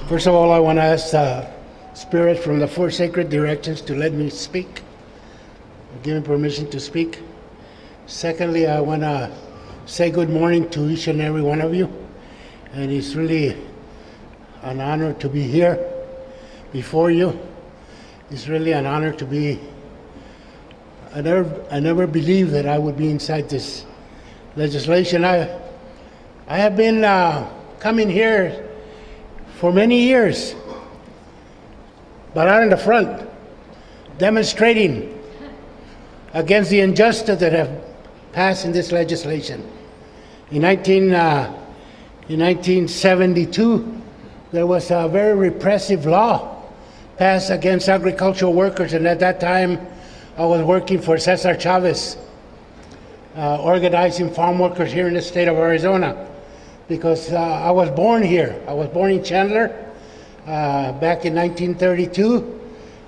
First of all, I want to ask Spirit from the four sacred directions to let me speak, give me permission to speak. Secondly, I want to say good morning to each and every one of you. And it's really an honor to be here before you. It's really an honor to be. I never believed that I would be inside this legislation. I have been coming here for many years, but out in the front, demonstrating against the injustice that have passed in this legislation. In 1972, there was a very repressive law passed against agricultural workers, and at that time, I was working for Cesar Chavez, organizing farm workers here in the state of Arizona, because I was born here. I was born in Chandler back in 1932,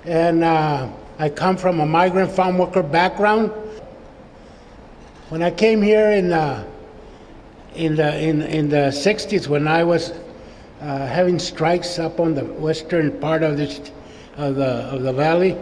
and I come from a migrant farm worker background. When I came here in the 60s, when I was having strikes up on the western part of the valley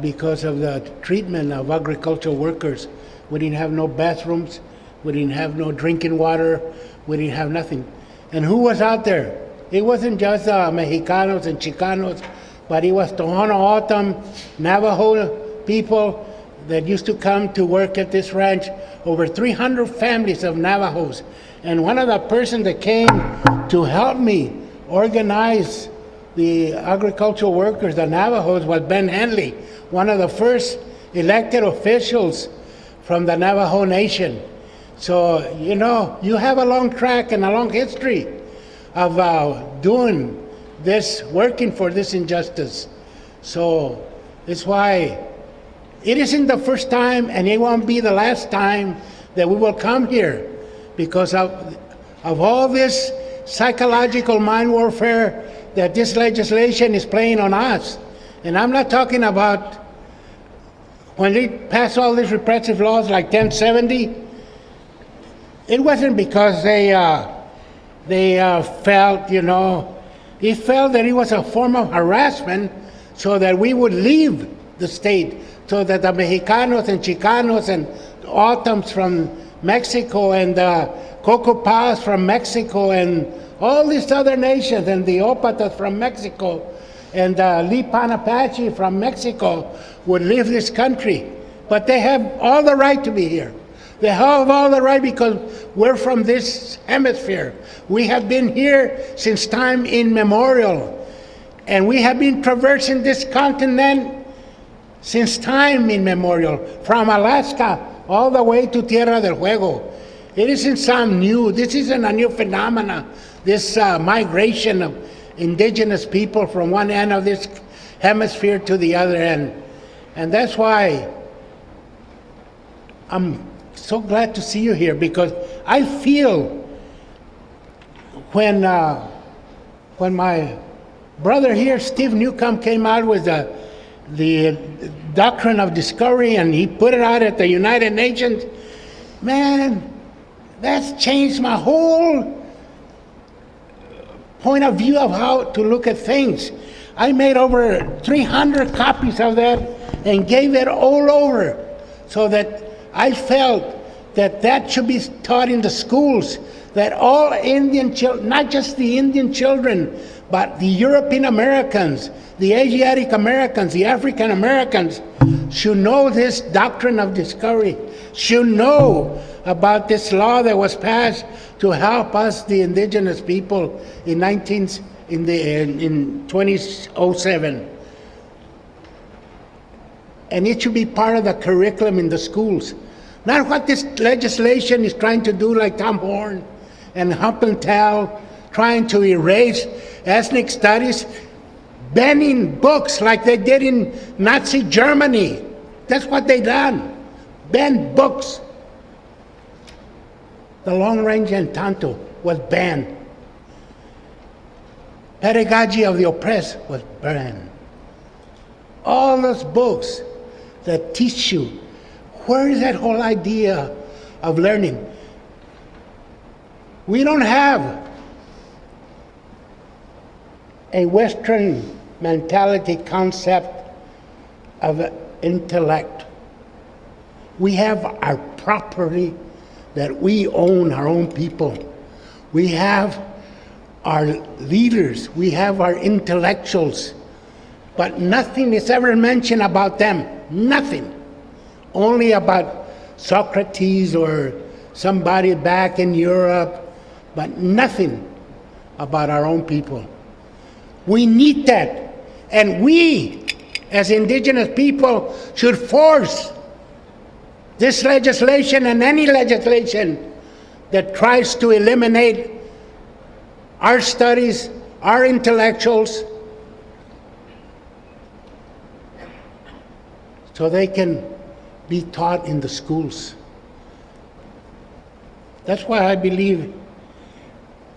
because of the treatment of agricultural workers, we didn't have no bathrooms, we didn't have no drinking water, we didn't have nothing. And who was out there? It wasn't just Mexicanos and Chicanos, but it was Tohono O'odham, Navajo people that used to come to work at this ranch. Over 300 families of Navajos. And one of the persons that came to help me organize the agricultural workers, the Navajos, was Ben Henley, one of the first elected officials from the Navajo Nation. So, you know, you have a long track and a long history of doing this, working for this injustice. So it's why it isn't the first time, and it won't be the last time that we will come here, because of all this psychological mind warfare that this legislation is playing on us. And I'm not talking about when they passed all these repressive laws like 1070. It wasn't because they felt, you know, they felt that it was a form of harassment so that we would leave the state, so that the Mexicanos and Chicanos and O'odhams from Mexico and the Cocopas from Mexico and all these other nations, and the Opatas from Mexico and the Lipan Apache from Mexico would leave this country. But they have all the right to be here. They have all the right because we're from this hemisphere. We have been here since time immemorial. And we have been traversing this continent since time immemorial, from Alaska all the way to Tierra del Fuego. It isn't some new, this isn't a new phenomena, this migration of indigenous people from one end of this hemisphere to the other end. And that's why I'm so glad to see you here, because I feel when my brother here, Steve Newcomb, came out with the Doctrine of Discovery, and he put it out at the United Nations, man, that's changed my whole point of view of how to look at things. I made over 300 copies of that and gave it all over, so that I felt that that should be taught in the schools, that all Indian children, not just the Indian children, but the European Americans, the Asiatic Americans, the African Americans should know this Doctrine of Discovery, should know about this law that was passed to help us, the indigenous people, in 2007. And it should be part of the curriculum in the schools. Not what this legislation is trying to do, like Tom Horn and Hump and Tell, trying to erase ethnic studies, banning books like they did in Nazi Germany. That's what they done. Ban books. The Long Range Entanto was banned. Pedagogy of the Oppressed was banned. All those books that teach you, where is that whole idea of learning? We don't have a Western mentality concept of intellect. We have our property that we own, our own people. We have our leaders, we have our intellectuals, but nothing is ever mentioned about them. Nothing. Only about Socrates or somebody back in Europe, but nothing about our own people. We need that. And we, as indigenous people, should force this legislation and any legislation that tries to eliminate our studies, our intellectuals, so they can be taught in the schools. That's why I believe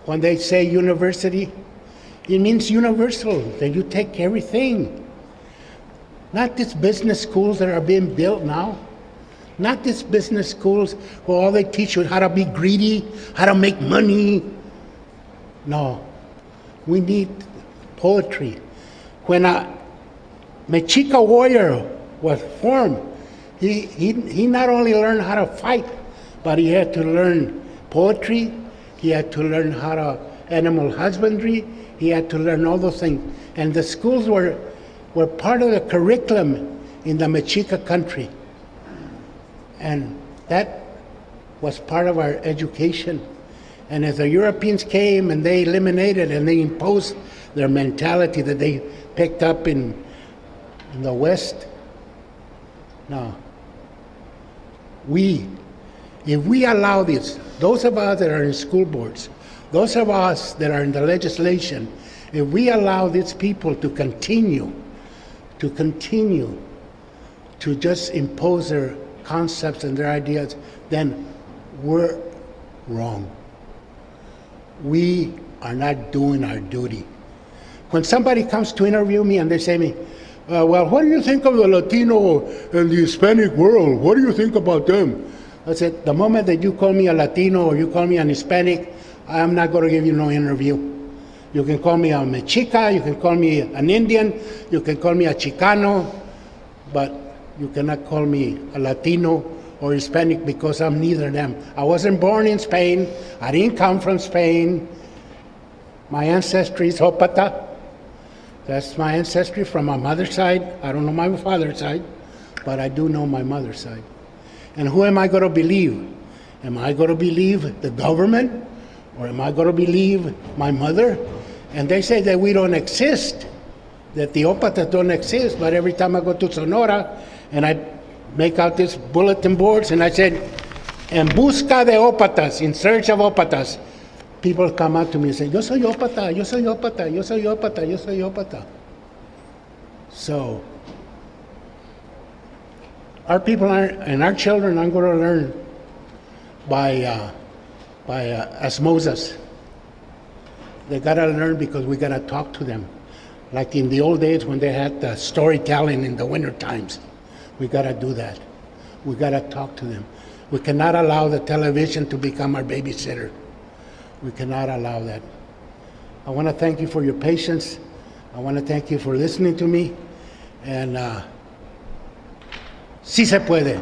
when they say university, it means universal, that you take everything. Not these business schools that are being built now. Not these business schools where all they teach you how to be greedy, how to make money. No, we need poetry. When a Mexica warrior was formed, he not only learned how to fight, but he had to learn poetry, he had to learn how to animal husbandry, he had to learn all those things. And the schools were part of the curriculum in the Mexica country. And that was part of our education. And as the Europeans came and they eliminated and they imposed their mentality that they picked up in the West, now, if we allow this, those of us that are in school boards, those of us that are in the legislation, if we allow these people to continue to just impose their concepts and their ideas, then we're wrong. We are not doing our duty. When somebody comes to interview me and they say to me, well, what do you think of the Latino and the Hispanic world? What do you think about them? I said, the moment that you call me a Latino or you call me an Hispanic, I'm not going to give you no interview. You can call me a Mexica, you can call me an Indian, you can call me a Chicano, but you cannot call me a Latino or Hispanic because I'm neither of them. I wasn't born in Spain. I didn't come from Spain. My ancestry is Hopata. That's my ancestry from my mother's side. I don't know my father's side, but I do know my mother's side. And who am I going to believe? Am I going to believe the government? Or am I going to believe my mother? And they say that we don't exist, that the Opatas don't exist, but every time I go to Sonora and I make out these bulletin boards and I said, en busca de Opatas, in search of Opatas, people come up to me and say, yo soy Opata, yo soy Opata, yo soy Opata, yo soy Opata. So, our people and our children aren't going to learn by osmosis. They got to learn because we got to talk to them. Like in the old days when they had the storytelling in the winter times. We got to do that. We got to talk to them. We cannot allow the television to become our babysitter. We cannot allow that. I want to thank you for your patience. I want to thank you for listening to me. And sí se puede.